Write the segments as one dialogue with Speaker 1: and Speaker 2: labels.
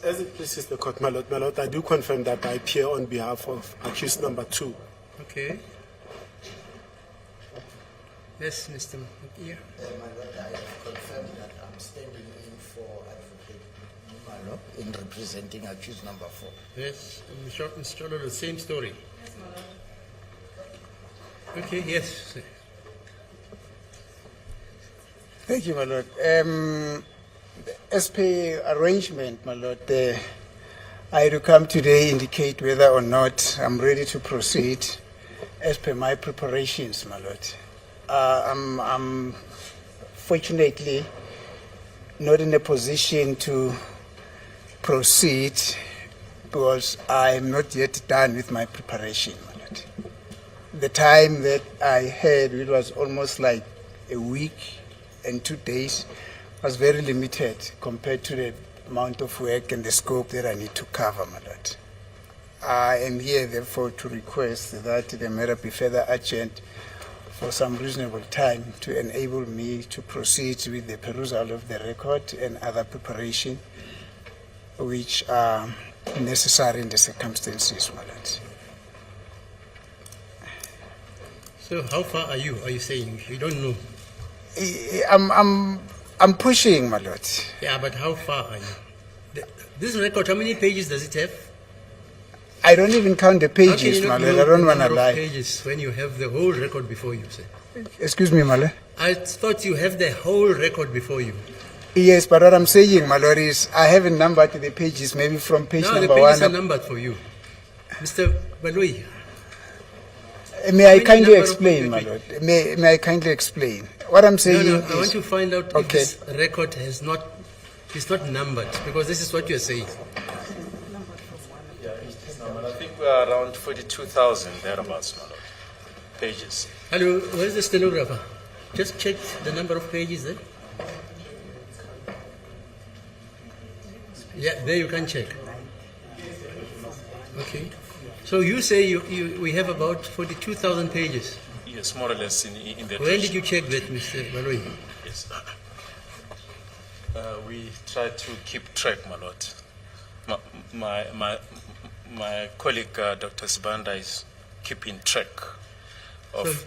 Speaker 1: As it pleases the court, my lord, I do confirm that I appear on behalf of accused number 2.
Speaker 2: Okay. Yes, Mr. Meyiwa.
Speaker 3: My lord, I have confirmed that I'm standing in for Advocate Malo in representing accused number 4.
Speaker 2: Yes, and Mr. Cholo, the same story. Yes, my lord. Okay, yes.
Speaker 4: Thank you, my lord. As per arrangement, my lord, I do come today indicate whether or not I'm ready to proceed as per my preparations, my lord. I'm fortunately not in a position to proceed because I'm not yet done with my preparation, my lord. The time that I had, it was almost like a week and 2 days, was very limited compared to the amount of work and the scope that I need to cover, my lord. I am here, therefore, to request that the matter be further adjourned for some reasonable time to enable me to proceed with the perusal of the record and other preparation which are necessary in the circumstances, my lord.
Speaker 2: So how far are you saying? You don't know?
Speaker 4: I'm pushing, my lord.
Speaker 2: Yeah, but how far are you? This record, how many pages does it have?
Speaker 4: I don't even count the pages,
Speaker 2: How can you
Speaker 4: my
Speaker 2: not
Speaker 4: lord.
Speaker 2: know
Speaker 4: I don't
Speaker 2: the
Speaker 4: want to
Speaker 2: number of
Speaker 4: lie.
Speaker 2: pages when you have the whole record before you, sir?
Speaker 4: Excuse me, my lord.
Speaker 2: I thought you have the whole record before you.
Speaker 4: Yes, but what I'm saying, my lord, is I haven't numbered the pages, maybe from page
Speaker 2: Now the
Speaker 4: number
Speaker 2: pages are
Speaker 4: 1.
Speaker 2: numbered for you. Mr. Balui,
Speaker 4: May I
Speaker 2: many
Speaker 4: kindly
Speaker 2: number of
Speaker 4: explain, my
Speaker 2: pages?
Speaker 4: lord? May I kindly explain? What I'm saying
Speaker 2: no,
Speaker 4: is...
Speaker 2: I want to find out if
Speaker 4: Okay.
Speaker 2: this record is not numbered, because this is what you're saying.
Speaker 5: Yeah, it is numbered. I think we are around 42,000 thereabouts, my lord. Pages.
Speaker 2: Hello, where's the stenographer? Just check the number of pages there. Yeah, there you can check. Okay. So you say we have about 42,000 pages.
Speaker 5: Yes, more or less in the...
Speaker 2: When did you check that, Mr. Balui?
Speaker 5: Yes. We try to keep track, my lord. My colleague, Dr. Sibanda, is keeping track of...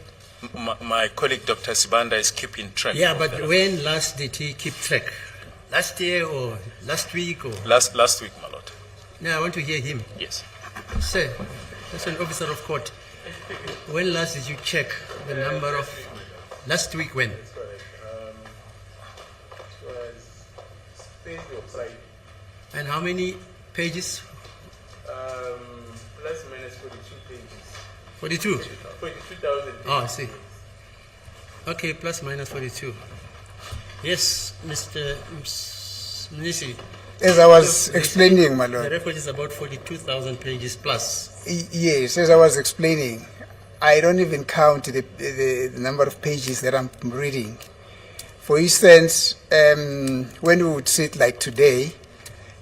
Speaker 5: my colleague, Dr. Sibanda, is keeping track.
Speaker 2: Yeah,
Speaker 5: of
Speaker 2: but
Speaker 5: the-
Speaker 2: when last did he keep track? Last year or last week or?
Speaker 5: Last week, my lord.
Speaker 2: Now I want to hear him.
Speaker 5: Yes.
Speaker 2: Sir, as an officer of court, when last did you check the number of, last week when? And how many pages?
Speaker 1: Plus minus 42 pages.
Speaker 2: 42?
Speaker 1: 42,000 pages.
Speaker 2: Oh, I see. Okay, plus minus 42. Yes, Mr. Mnisi.
Speaker 4: As I was
Speaker 2: The-
Speaker 4: explaining, my
Speaker 2: The
Speaker 4: lord.
Speaker 2: record is about 42,000 pages plus.
Speaker 4: Yes, as I was explaining, I don't even count the number of pages that I'm reading. For instance, when we would sit like today,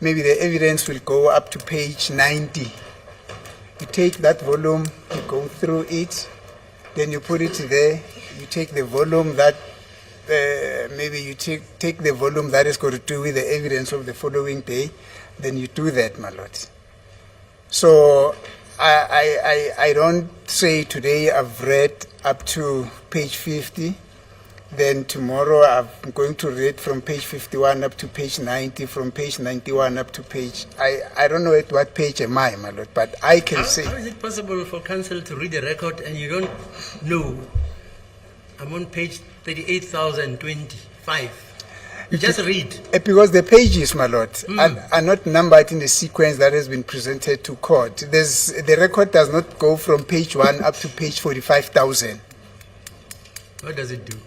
Speaker 4: maybe the evidence will go up to page 90. You take that volume, you go through it, then you put it there. You take the volume that, maybe you take the volume that is going to do with the evidence of the following day, then you do that, my lord. So I don't say today I've read up to page 50, then tomorrow I'm going to read from page 51 up to page 90, from page 91 up to page... I don't know at what page am I, my lord, but I can say...
Speaker 2: How is it possible for counsel to read a record and you don't know? I'm on page 38,025. You just read.
Speaker 4: Because the pages, my lord, are not numbered in the sequence that has been presented to court. The record does not go from page 1 up to page 45,000.
Speaker 2: What does it do?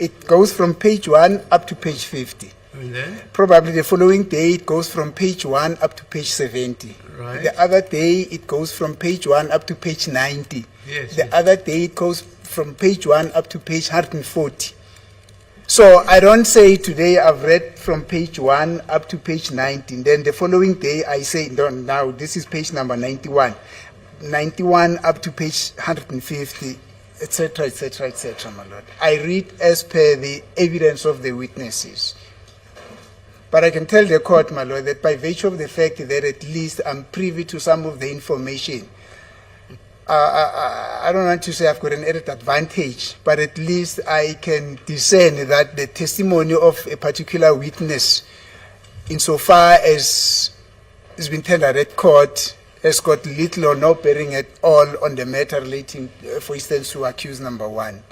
Speaker 4: It goes from page 1 up to page 50.
Speaker 2: And then?
Speaker 4: Probably the following day it goes from page 1 up to page 70.
Speaker 2: Right.
Speaker 4: The other day it goes from page 1 up to page 90.
Speaker 2: Yes,
Speaker 4: The
Speaker 2: yes.
Speaker 4: other day it goes from page 1 up to page 140. So I don't say today I've read from page 1 up to page 19. Then the following day I say, no, now this is page number 91. 91 up to page 150, etc., etc., etc., my lord. I read as per the evidence of the witnesses. But I can tell the court, my lord, that by virtue of the fact that at least I'm privy to some of the information, I don't want to say I've got an added advantage, but at least I can discern that the testimony of a particular witness, insofar as it's been tendered at court, has got little or no bearing at all on the matter relating, for instance, to accused number 1.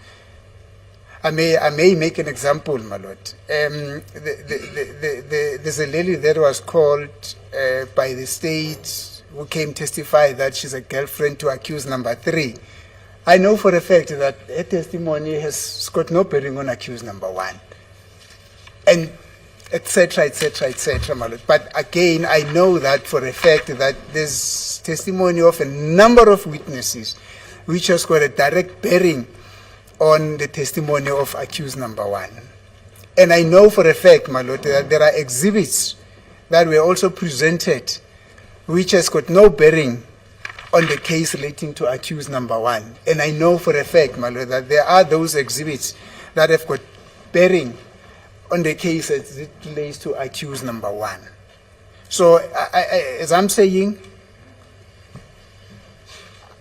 Speaker 4: I may make an example, my lord. There's a lady that was called by the state who came testify that she's a girlfriend to accused number 3. I know for a fact that her testimony has got no bearing on accused number 1. And etc., my lord. But again, I know that for a fact that there's testimony of a number of witnesses which has got a direct bearing on the testimony of accused number 1. And I know for a fact, my lord, that there are exhibits that were also presented which has got no bearing on the case relating to accused number 1. And I know for a fact, my lord, that there are those exhibits that have got bearing on the case as it relates to accused number 1. So, as I'm saying,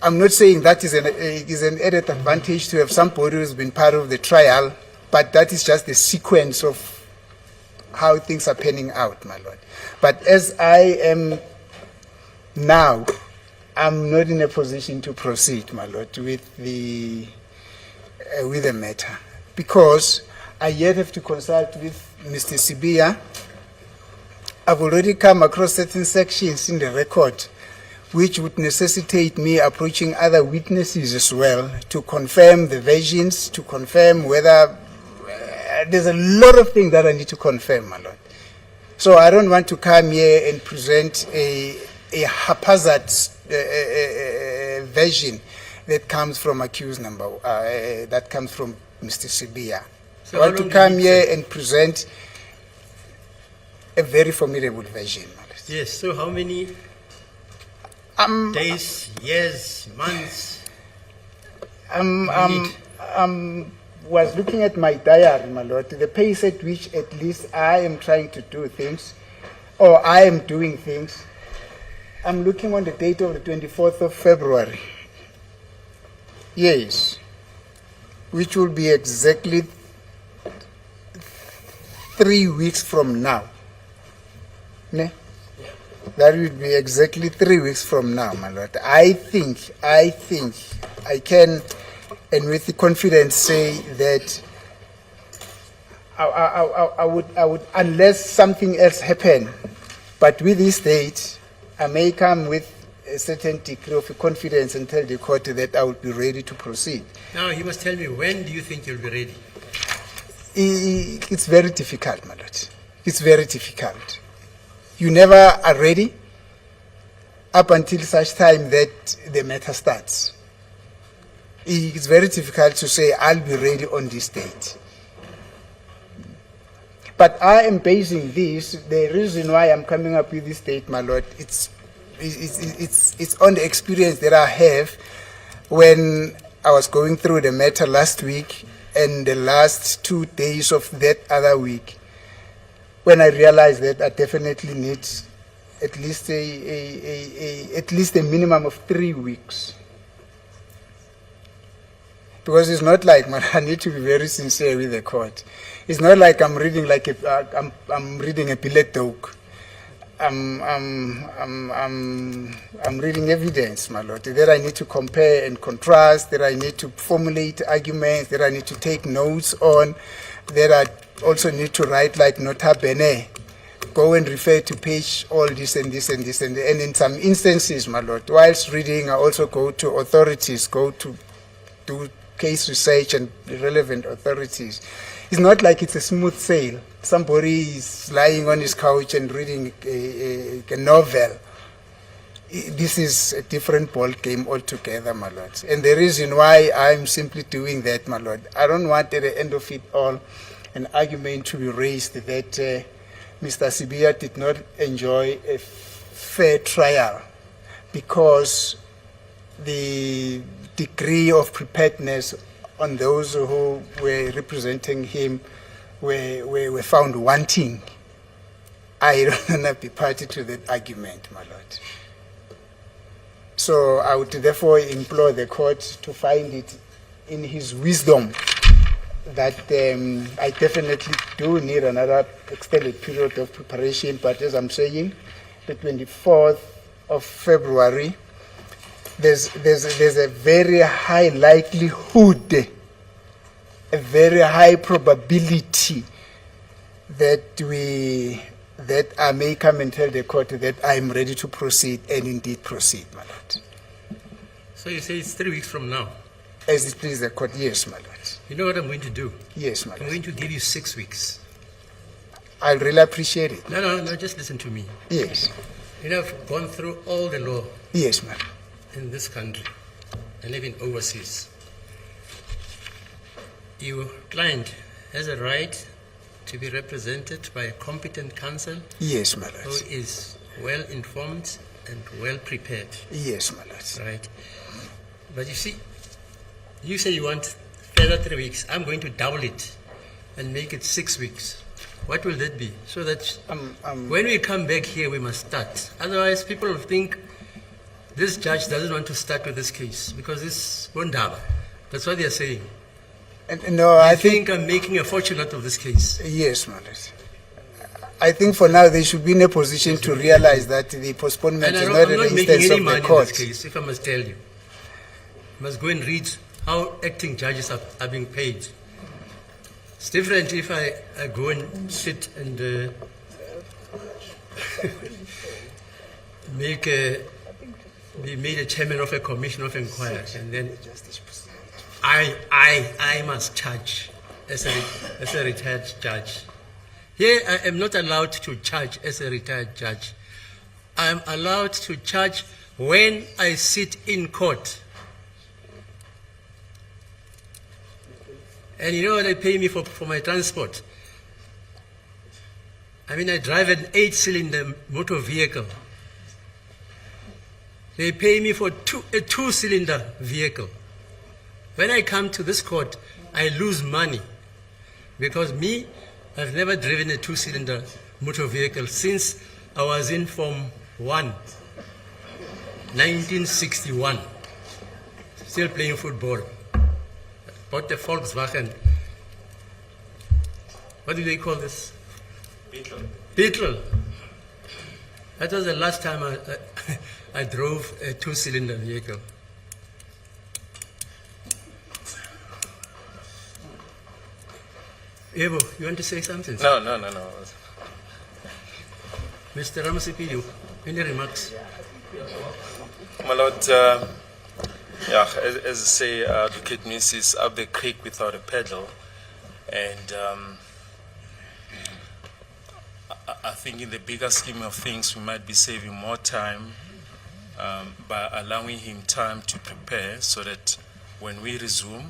Speaker 4: I'm not saying that is an added advantage to have somebody who's been part of the trial, but that is just the sequence of how things are panning out, my lord. But as I am now, I'm not in a position to proceed, my lord, with the matter, because I yet have to consult with Mr. Sibiya. I've already come across certain sections in the record which would necessitate me approaching other witnesses as well to confirm the versions, to confirm whether there's a lot of things that I need to confirm, my lord. So I don't want to come here and present a haphazard version that comes from accused number, that comes from Mr. Sibiya.
Speaker 2: So
Speaker 4: I want to come here and present a very formidable version, my lord.
Speaker 2: Yes, so how many days, years, months?
Speaker 4: Was looking at my diary, my lord, the pace at which at least I am trying to do things, or I am doing things. I'm looking on the date of the 24th of February. Yes. Which will be exactly 3 weeks from now. Ne? That would be exactly 3 weeks from now, my lord. I think I can, and with the confidence, say that I would, unless something else happen, but with this date, I may come with a certain degree of confidence and tell the court that I would be ready to proceed.
Speaker 2: Now, you must tell me, when do you think you'll be ready?
Speaker 4: It's very difficult, my lord. It's very difficult. You never are ready up until such time that the matter starts. It's very difficult to say, I'll be ready on this date. But I am basing this, the reason why I'm coming up with this date, my lord, it's on the experience that I have when I was going through the matter last week and the last 2 days of that other week, when I realized that I definitely need at least a minimum of 3 weeks. Because it's not like, man, I need to be very sincere with the court. It's not like I'm reading like I'm reading a billet doc. I'm reading evidence, my lord, that I need to compare and contrast, that I need to formulate arguments, that I need to take notes on, that I also need to write like nota bene, go and refer to page all this and this and this and in some instances, my lord, whilst reading, I also go to authorities, go to do case research and relevant authorities. It's not like it's a smooth sail. Somebody is lying on his couch and reading a novel. This is a different ball game altogether, my lord. And the reason why I'm simply doing that, my lord, I don't want at the end of it all an argument to be raised that Mr. Sibiya did not enjoy a fair trial because the degree of preparedness on those who were representing him were found wanting. I don't want to be party to that argument, my lord. So I would therefore implore the court to find it in his wisdom that I definitely do need another extended period of preparation, but as I'm saying, the 24th of February, there's a very high likelihood, a very high probability that I may come and tell the court that I'm ready to proceed and indeed proceed, my lord.
Speaker 2: So you say it's 3 weeks from now.
Speaker 4: As it pleases the court, yes, my lord.
Speaker 2: You know what I'm going to do?
Speaker 4: Yes, my
Speaker 2: I'm
Speaker 4: lord.
Speaker 2: going to give you 6 weeks.
Speaker 4: I really appreciate it.
Speaker 2: No, just listen to me.
Speaker 4: Yes.
Speaker 2: You know, I've gone through all the law
Speaker 4: Yes, ma'am.
Speaker 2: in this country and even overseas. Your client has a right to be represented by a competent counsel
Speaker 4: Yes, my
Speaker 2: who
Speaker 4: lord.
Speaker 2: is well informed and well prepared,
Speaker 4: Yes, my lord.
Speaker 2: right? But you see, you say you want further 3 weeks. I'm going to double it and make it 6 weeks. What will that be? So that when we come back here, we must start. Otherwise, people will think this judge doesn't want to start with this case because it's Bondaba. That's what they are saying.
Speaker 4: No, I
Speaker 2: I
Speaker 4: think,
Speaker 2: think I'm making a fortune out of this case.
Speaker 4: yes, my lord. I think for now they should be in a position to realize that the postponement
Speaker 2: And
Speaker 4: is
Speaker 2: I'm
Speaker 4: not
Speaker 2: not
Speaker 4: an
Speaker 2: making
Speaker 4: instance
Speaker 2: any
Speaker 4: of
Speaker 2: money
Speaker 4: the
Speaker 2: in
Speaker 4: court.
Speaker 2: this case, if I must tell you. You must go and read how acting judges are being paid. It's different if I go and sit and be made a chairman of a commission of inquiry, and then I must charge as a retired judge. Here I am not allowed to charge as a retired judge. I am allowed to charge when I sit in court. And you know what they pay me for my transport? I mean, I drive an 8-cylinder motor vehicle. They pay me for a 2-cylinder vehicle. When I come to this court, I lose money because I've never driven a 2-cylinder motor vehicle since I was in Form 1, 1961, still playing football. Bought the Volkswagen. What do they call this? Beetle. That was the last time I drove a 2-cylinder vehicle. Evo, you want to say something?
Speaker 5: No.
Speaker 2: Mr. Ramasipilio, any remarks?
Speaker 5: My lord, as I say, Advocate Ms. is up the creek without a paddle, and I think in the bigger scheme of things, we might be saving more time by allowing him time to prepare so that when we resume,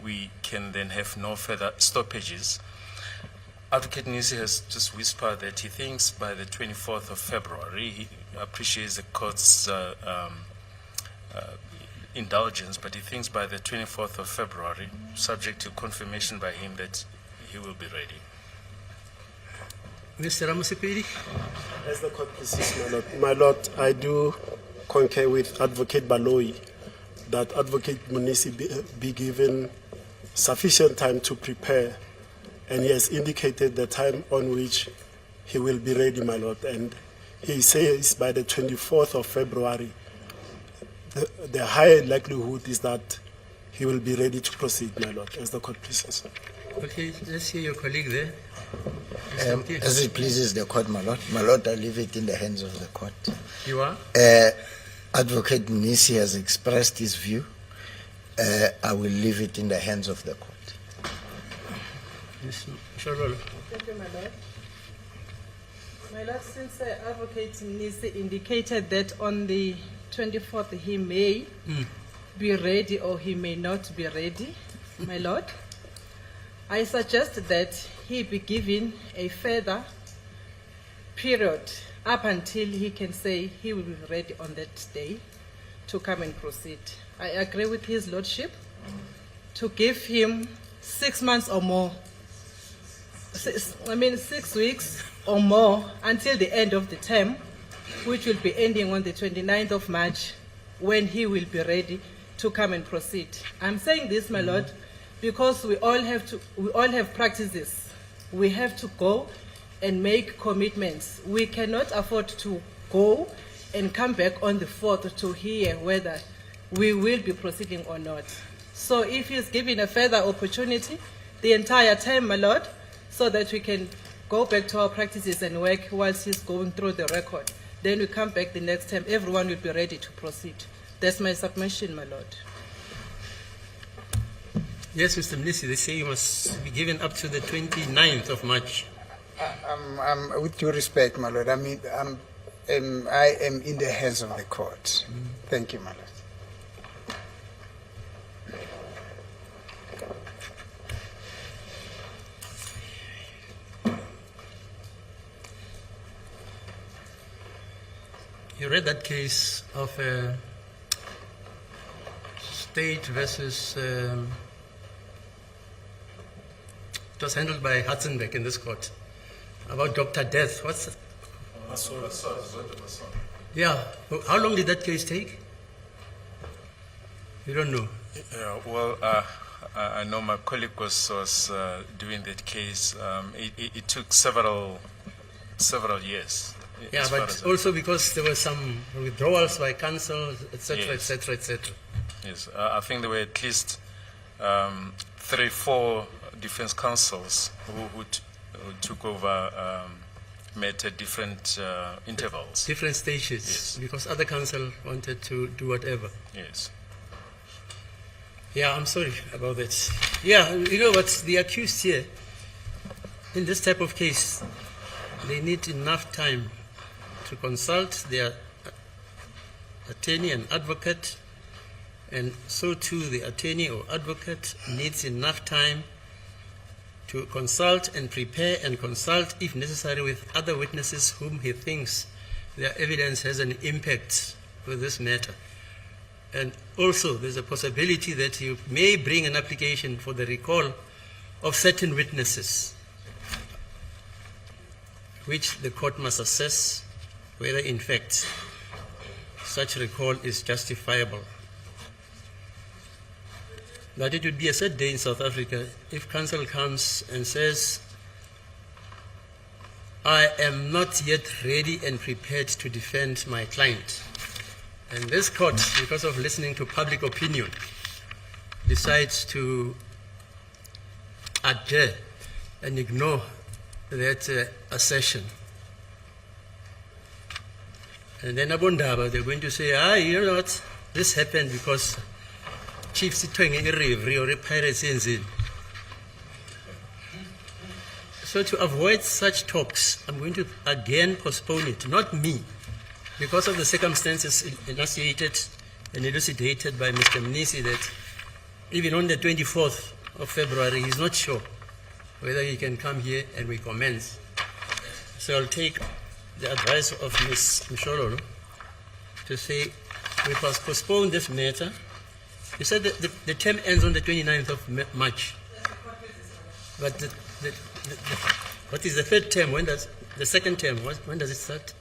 Speaker 5: we can then have no further stoppages. Advocate Nisi has just whispered that he thinks by the 24th of February, he appreciates the court's indulgence, but he thinks by the 24th of February, subject to confirmation by him, that he will be ready.
Speaker 2: Mr. Ramasipili?
Speaker 1: As the court pleases, my lord, I do concur with Advocate Baloyi that Advocate Munisi be given sufficient time to prepare, and he has indicated the time on which he will be ready, my lord, and he says by the 24th of February, the high likelihood is that he will be ready to proceed, my lord, as the court pleases.
Speaker 2: Okay, let's hear your colleague there.
Speaker 3: As it pleases the court, my lord, I leave it in the hands of the court.
Speaker 2: You are?
Speaker 3: Advocate Nisi has expressed his view. I will leave it in the hands of the court.
Speaker 2: Ms. Shololo.
Speaker 6: Thank you, my lord. My lord, since Advocate Nisi indicated that on the 24th he may be ready or he may not be ready, my lord, I suggest that he be given a further period up until he can say he will be ready on that day to come and proceed. I agree with his lordship to give him 6 months or more. 6 weeks or more until the end of the term, which will be ending on the 29th of March, when he will be ready to come and proceed. I'm saying this, my Lord, because we all have practices. We have to go and make commitments. We cannot afford to go and come back on the 4th to hear whether we will be proceeding or not. So if he's given a further opportunity, the entire time, my Lord, so that we can go back to our practices and work whilst he's going through the record, then we come back the next time, everyone will be ready to proceed. That's my submission, my Lord.
Speaker 2: Yes, Mr. Mnisi, they say you must be given up to the 29th of March.
Speaker 4: With due respect, my Lord, I am in the hands of the court. Thank you, my Lord.
Speaker 2: You read that case of State versus, it was handled by Hudson-Beck in this court, about Dr. Death. What's that? Yeah. How long did that case take? You don't know?
Speaker 5: Yeah, well, I know my colleague was doing that case. It took several years.
Speaker 2: Yeah,
Speaker 5: as far
Speaker 2: but
Speaker 5: as
Speaker 2: also because there were some withdrawals by counsel, etc.,
Speaker 5: Yes.
Speaker 2: etc., etc.
Speaker 5: Yes, I think there were at least 3-4 defense counsels who took over, met at different intervals.
Speaker 2: Different stages,
Speaker 5: Yes.
Speaker 2: because other counsel wanted to do whatever.
Speaker 5: Yes.
Speaker 2: Yeah, I'm sorry about that. Yeah, you know what, the accused here, in this type of case, they need enough time to consult their attorney and advocate, and so too the attorney or advocate needs enough time to consult and prepare and consult, if necessary, with other witnesses whom he thinks their evidence has an impact with this matter. And also there's a possibility that you may bring an application for the recall of certain witnesses, which the court must assess whether in fact such recall is justifiable. But it would be a sad day in South Africa if counsel comes and says, I am not yet ready and prepared to defend my client. And this court, because of listening to public opinion, decides to adhere and ignore that assertion. And then Abondaba, they're going to say, you know what, this happened because Chief Sitwenge Reverie or Pirates in. So to avoid such talks, I'm going to again postpone it, not me, because of the circumstances enunciated and elucidated by Mr. Mnisi, that even on the 24th of February, he's not sure whether he can come here and we commence. So I'll take the advice of Ms. Mshololo to say we must postpone this matter. You said that the term ends on the 29th of March. But what is the third term? When does the second term? When does it start?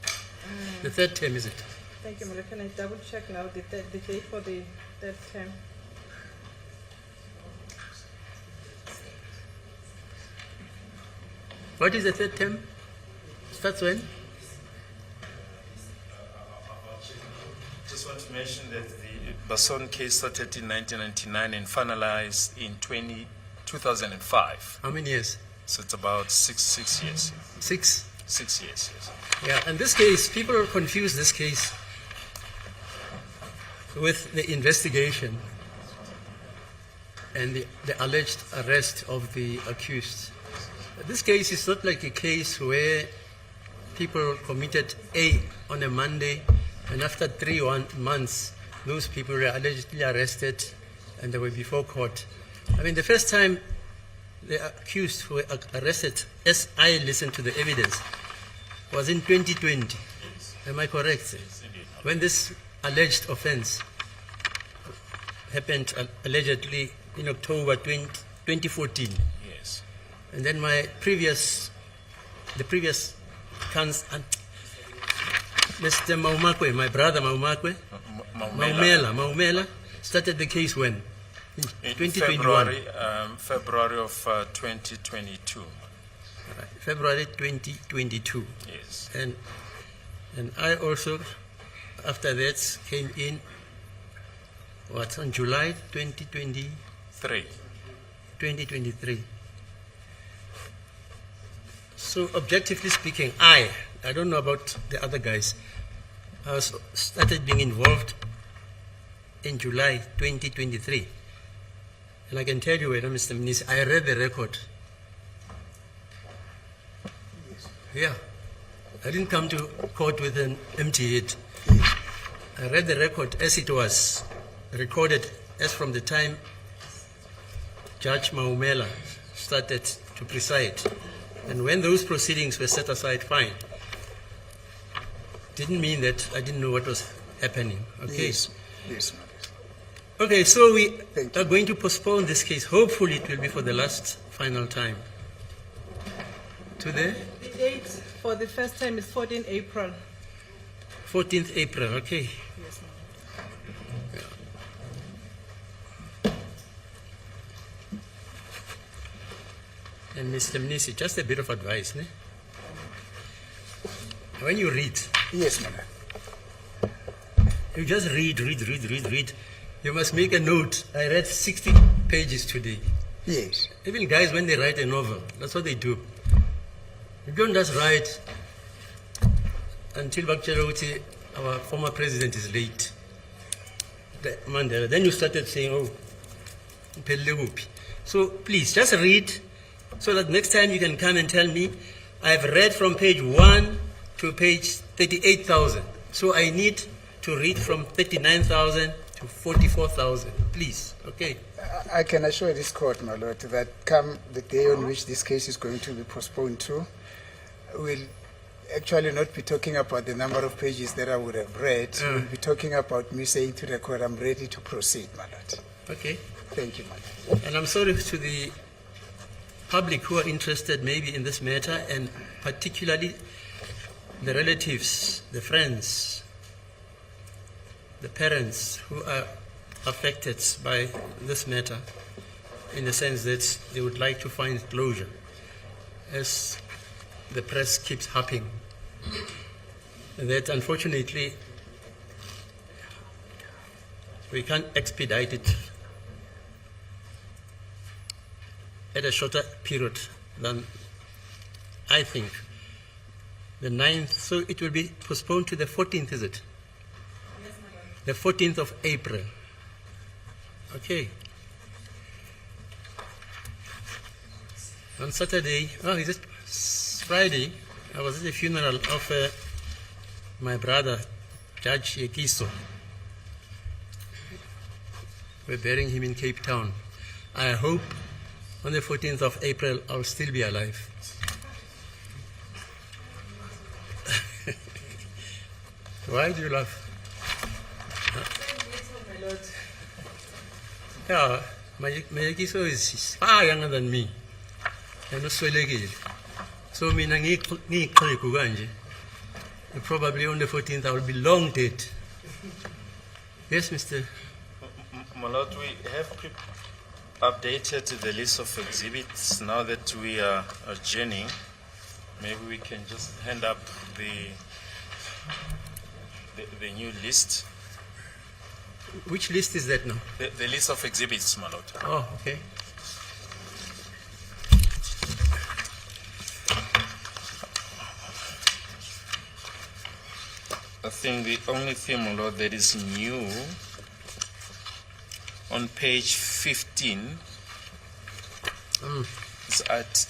Speaker 2: The third term, is it?
Speaker 6: Thank you, Madam. Can I double check now the date for the third term?
Speaker 2: What is the third term? Starts when?
Speaker 5: Just want to mention that the Basson case started in 1999 and finalized in 2005.
Speaker 2: How many years?
Speaker 5: So it's about six years.
Speaker 2: 6?
Speaker 5: 6 years, yes.
Speaker 2: Yeah, and this case, people confuse this case with the investigation and the alleged arrest of the accused. This case is not like a case where people committed A on a Monday, and after 3 months, those people were allegedly arrested and they were before court. I mean, the first time the accused were arrested, as I listened to the evidence, was in 2020. Am I correct?
Speaker 5: Yes, indeed.
Speaker 2: When this alleged offense happened allegedly in October 2014.
Speaker 5: Yes.
Speaker 2: And then the previous Mr. Maumakwe, my brother Maumakwe, Maumela, started the case when?
Speaker 5: In
Speaker 2: 2021.
Speaker 5: February of 2022.
Speaker 2: Right, February 2022.
Speaker 5: Yes.
Speaker 2: And I also, after that, came in, on July 2023. So objectively speaking, I don't know about the other guys, I started being involved in July 2023. And I can tell you, Mr. Minister, I read the record. Yeah. I didn't come to court with an empty head. I read the record as it was recorded, as from the time Judge Maumela started to preside. And when those proceedings were set aside, fine. Didn't mean that I didn't know what was happening. Okay.
Speaker 4: Yes, yes, madam.
Speaker 2: Okay, so we
Speaker 4: Thank
Speaker 2: are going to postpone this case. Hopefully it will be for the last final time. To the
Speaker 6: The date for the first time is 14 April.
Speaker 2: 14th April, okay.
Speaker 6: Yes, ma'am.
Speaker 2: And Mr. Mnisi, just a bit of advice. Ne? When you read,
Speaker 4: Yes, madam.
Speaker 2: you just read. You must make a note. I read 60 pages today.
Speaker 4: Yes.
Speaker 2: Even guys, when they write a novel, that's what they do. You don't just write until Bakcheloti, our former president, is late. Mandela. Then you started saying, oh, so please, just read so that next time you can come and tell me, I've read from page 1 to page 38,000. So I need to read from 39,000 to 44,000, please, okay?
Speaker 4: I can assure this court, my lord, that come the day on which this case is going to be postponed to, we'll actually not be talking about the number of pages that I would have read. We'll be talking about me saying to the court, I'm ready to proceed, my lord.
Speaker 2: Okay.
Speaker 4: Thank you, my lord.
Speaker 2: And I'm sorry to the public who are interested maybe in this matter, and particularly the relatives, the friends, the parents who are affected by this matter, in the sense that they would like to find closure, as the press keeps harping. And that unfortunately we can't expedite it at a shorter period than, I think, the 9th. So it will be postponed to the 14th, is it?
Speaker 6: Yes, madam.
Speaker 2: The 14th of April. Okay. On Saturday, is it Friday? I was at the funeral of my brother, Judge Yekiso. We're burying him in Cape Town. I hope on the 14th of April I'll still be alive. Why do you laugh?
Speaker 6: My lord.
Speaker 2: Yeah, my Yekiso is far younger than me. And so probably on the 14th I will be long dead. Yes, Mr.
Speaker 5: My lord, we have updated the list of exhibits. Now that we are adjourning, maybe we can just hand up the new list.
Speaker 2: Which list is that now?
Speaker 5: The list of exhibits, my lord.
Speaker 2: Oh, okay.
Speaker 5: I think the only thing, my lord, that is new on page 15 is at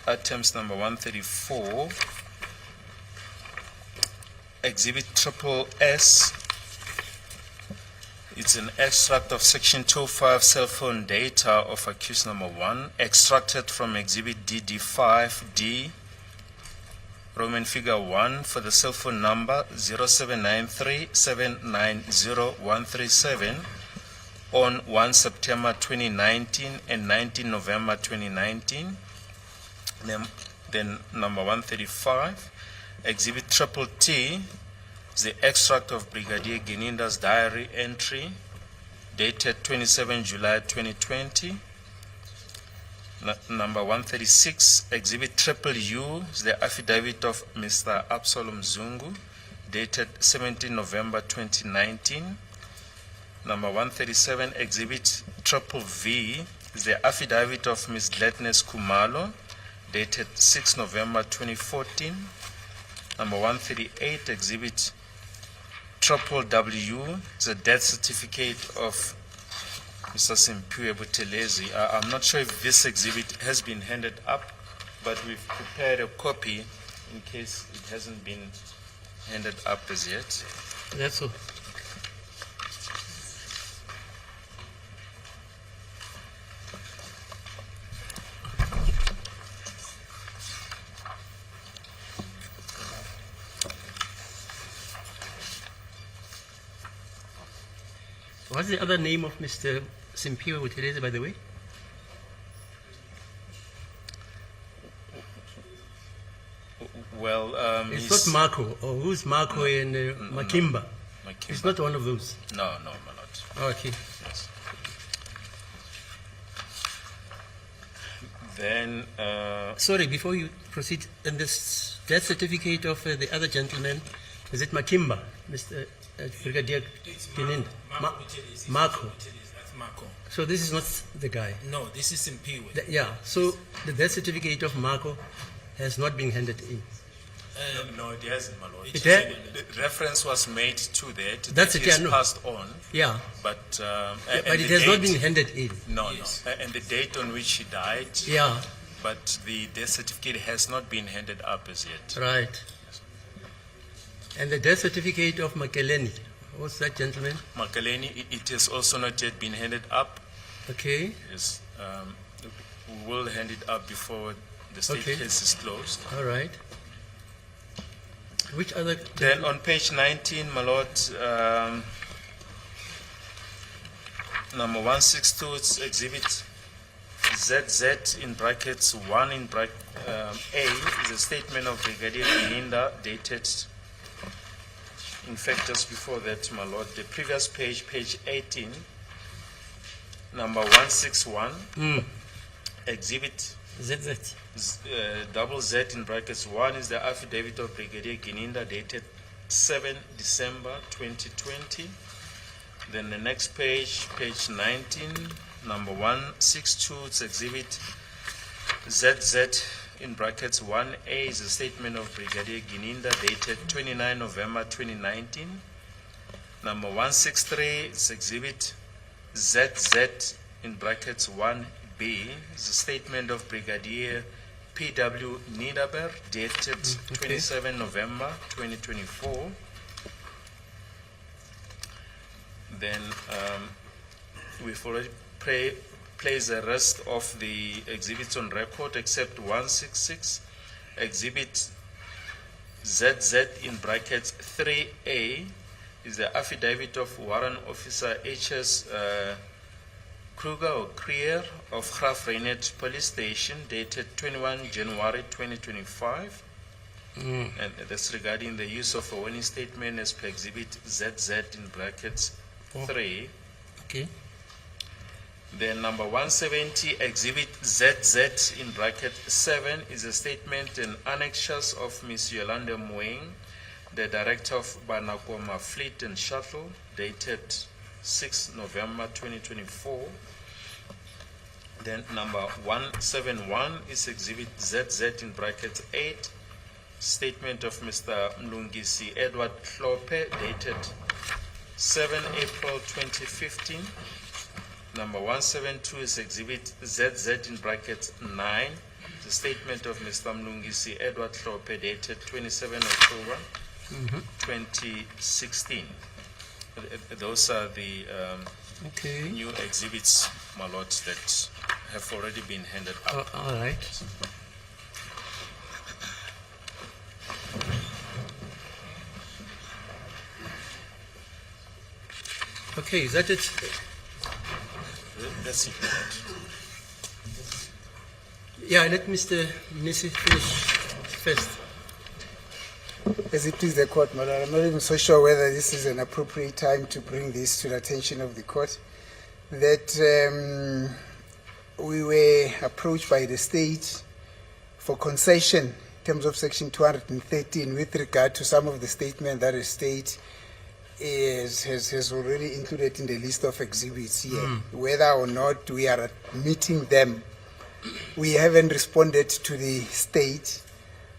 Speaker 5: items number 134, exhibit triple S. It's an extract of section 25 cell phone data of accused number 1, extracted from exhibit DD5D, Roman figure 1, for the cell phone number 0793790137 on 1 September 2019 and 19 November 2019. Then number 135, Exhibit Triple T is the extract of Brigadier Gininda's diary entry dated 27 July 2020. Number 136, Exhibit Triple U is the affidavit of Mr. Absalom Zungu dated 17 November 2019. Number 137, Exhibit Triple V is the affidavit of Ms. Gladness Kumalo dated 6 November 2014. Number 138, Exhibit Triple W is a death certificate of Mr. Simpiwe Buthelezi. I'm not sure if this exhibit has been handed up, but we've prepared a copy in case it hasn't been handed up as yet.
Speaker 2: That's all. What's the other name of Mr. Simpiwe Buthelezi, by the way?
Speaker 5: Well,
Speaker 2: It's
Speaker 5: he's-
Speaker 2: not Marco, or who's Marco in Makimba?
Speaker 5: Makimba.
Speaker 2: It's not one of those.
Speaker 5: No, my lord.
Speaker 2: Okay.
Speaker 5: Yes. Then,
Speaker 2: Sorry, before you proceed, and this death certificate of the other gentleman, is it Makimba, Mr. Brigadier Gininda? Marco.
Speaker 7: That's Marco.
Speaker 2: So this is not the guy.
Speaker 7: No, this is Simpiwe.
Speaker 2: Yeah, so the death certificate of Marco has not been handed in.
Speaker 5: no, it hasn't, my lord.
Speaker 2: It had?
Speaker 5: The reference was made to that.
Speaker 2: That's
Speaker 5: that
Speaker 2: it, yeah,
Speaker 5: is
Speaker 2: no.
Speaker 5: passed on,
Speaker 2: Yeah,
Speaker 5: but
Speaker 2: but it has not been handed in.
Speaker 5: No,
Speaker 7: Yes.
Speaker 5: no. And the date on which he died,
Speaker 2: Yeah,
Speaker 5: but the death certificate has not been handed up as yet.
Speaker 2: right. And the death certificate of Makeleni, what's that gentleman?
Speaker 5: Makaleni, it has also not yet been handed up.
Speaker 2: Okay,
Speaker 5: Yes, we will hand it up before the state
Speaker 2: Okay.
Speaker 5: case is closed.
Speaker 2: all right. Which other?
Speaker 5: Then on page 19, my lord, number 162, it's exhibit ZZ in brackets 1 in bracket A is a statement of Brigadier Gininda dated, in fact, just before that, my lord, the previous page, page 18, number 161, exhibit
Speaker 2: ZZ.
Speaker 5: double Z in brackets 1 is the affidavit of Brigadier Gininda dated 7 December 2020. Then the next page, page 19, number 162, it's exhibit ZZ in brackets 1A is a statement of Brigadier Gininda dated 29 November 2019. Number 163 is exhibit ZZ in brackets 1B is a statement of Brigadier P.W. Niederberg dated 27 November 2024. Then we've already placed the rest of the exhibits on record except 166. Exhibit ZZ in brackets 3A is the affidavit of Warrant Officer H.S. Kruger or Krier of Graf Reinet Police Station dated 21 January 2025. And that's regarding the use of a warning statement as per exhibit ZZ in brackets 3.
Speaker 2: Okay.
Speaker 5: Then number 170, exhibit ZZ in bracket 7 is a statement and annexures of Ms. Yolanda Moeng, the director of Banakoma Fleet and Shuttle, dated 6 November 2024. Then number 171 is exhibit ZZ in bracket 8, statement of Mr. Mlungisi Edward Hlope, dated 7 April 2015. Number 172 is exhibit ZZ in brackets 9, the statement of Mr. Mlungisi Edward Hlope dated 27 October 2016. Those are the
Speaker 2: Okay.
Speaker 5: new exhibits, my lord, that have already been handed up.
Speaker 2: All right. Okay, is that it?
Speaker 5: That's it, my lord.
Speaker 2: Yeah, let Mr. Nisi finish first.
Speaker 4: As it please the court, my lord, I'm not even so sure whether this is an appropriate time to bring this to the attention of the court. That we were approached by the state for concession in terms of section 213 with regard to some of the statement that the state has already included in the list of exhibits here. Whether or not we are meeting them, we haven't responded to the state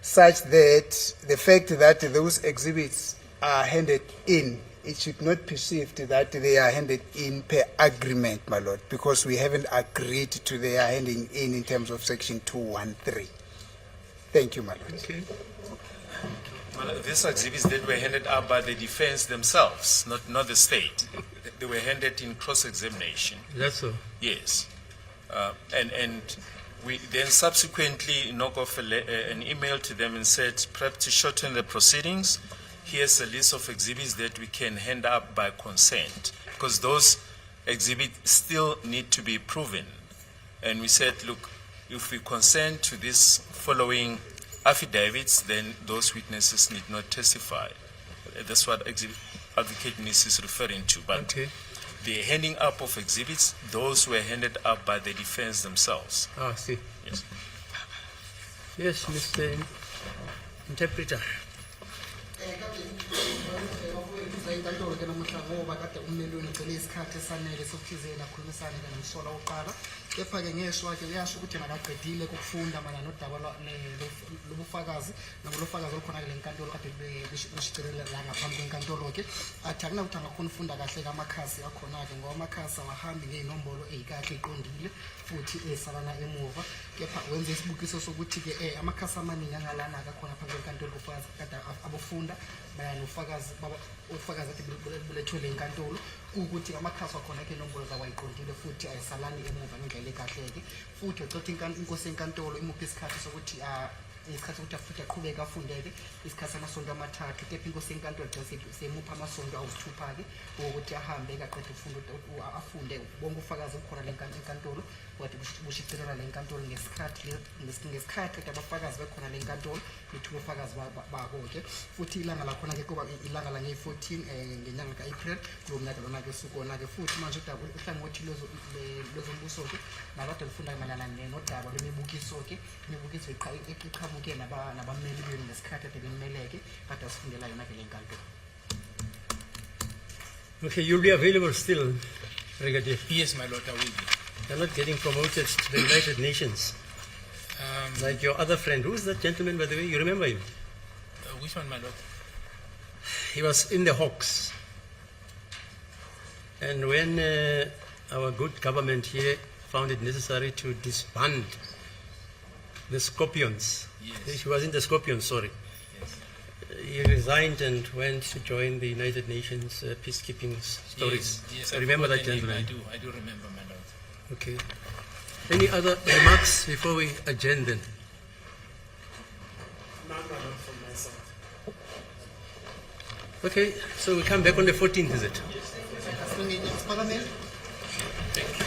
Speaker 4: such that the fact that those exhibits are handed in, it should not be perceived that they are handed in per agreement, my lord, because we haven't agreed to their handing in terms of section 213. Thank you, my lord.
Speaker 2: Okay.
Speaker 5: Well, these exhibits that were handed out by the defense themselves, not the state. They were handed in cross-examination.
Speaker 2: That's so.
Speaker 5: Yes. And we then subsequently knock off an email to them and said, perhaps to shorten the proceedings, here's a list of exhibits that we can hand up by consent, because those exhibits still need to be proven. And we said, look, if we consent to this following affidavits, then those witnesses need not testify. That's what Advocate Nis is referring to. But
Speaker 2: Okay.
Speaker 5: the handing up of exhibits, those were handed up by the defense themselves.
Speaker 2: Ah, I see.
Speaker 5: Yes.
Speaker 2: Yes, Mr. Interpreter.
Speaker 8: inkantolo ke namuhla ngoba kade ummeli wenu ugcele isikhathi esanele sokuthizela akhulumisane nomsola wokuqala kepha-ke ngeshwa ke uyasho ukuthi makaqedile kokufunda mana nodaba lobufakazi nabolofakazi olukhona kule nkantolo kade beshicelela la ngaphambi kwenkantolo-ke athi akunakuthi angakhona ufunda kahle kamakhasi akhona-ke ngoba amakhasi awahambi ngey'nombolo ey'kahle ey'qondile futhi esalana emuva kepha wenze isibukiso sokuthi-ke amakhasi amaningi angalana-ke akhona phambi kwenkantolo ubufakazi kade abofunda bayanofakazi ufakazi ati bulethwele inkantolo ukuthi amakhasi akhona-ke inombolo zawayiqondile futhi ayisalani emuva ngendlela ekahle-ke futhi ecotha inkosi yenkantolo imuphi isikhathi sokuthi isikhathi sokuthi futhi aqhubeke afundeke isikhathi samasonto amathathu kepha inkosi yenkantolo semupha amasonto awusithupha-ke ukuthi ahambe-ke aqede afunde bonke ufakazi obukhona le nkantolo kade bushicelela le nkantolo ngesikhathi kade abafakazi bekhona le nkantolo bethuka ufakazi babo-ke futhi ilanga lakhona-ke kuba ilanga langeyi-14 ngenyanga ka-April kulo mnyaka lona-ke usukona-ke futhi manje uhlangothi lwezombuso-ke nabade lufunda mayelana nodaba lwemibukiso-ke imibukiso iqhamuke nabammeli benu ngesikhathi ade benimele-ke kade asifundela yona-ke le nkantolo.
Speaker 2: Okay, you'll be available still, Brigadier.
Speaker 7: Yes, my lord, I will be.
Speaker 2: You're not getting promoted to the United Nations like your other friend. Who's that gentleman, by the way? You remember him?
Speaker 7: Which one, my lord?
Speaker 2: He was in the Hawks. And when our good government here found it necessary to disband the Scorpions,
Speaker 7: Yes.
Speaker 2: he was in the Scorpions, sorry.
Speaker 7: Yes.
Speaker 2: He resigned and went to join the United Nations peacekeeping stories.
Speaker 7: Yes,
Speaker 2: I
Speaker 7: I
Speaker 2: remember
Speaker 7: forgot
Speaker 2: that
Speaker 7: the name.
Speaker 2: gentleman.
Speaker 7: I do remember, my lord.
Speaker 2: Okay. Any other remarks before we adjourn then?
Speaker 1: None from my side.
Speaker 2: Okay, so we come back on the 14th, is it?
Speaker 8: Parliament.
Speaker 2: Thank you.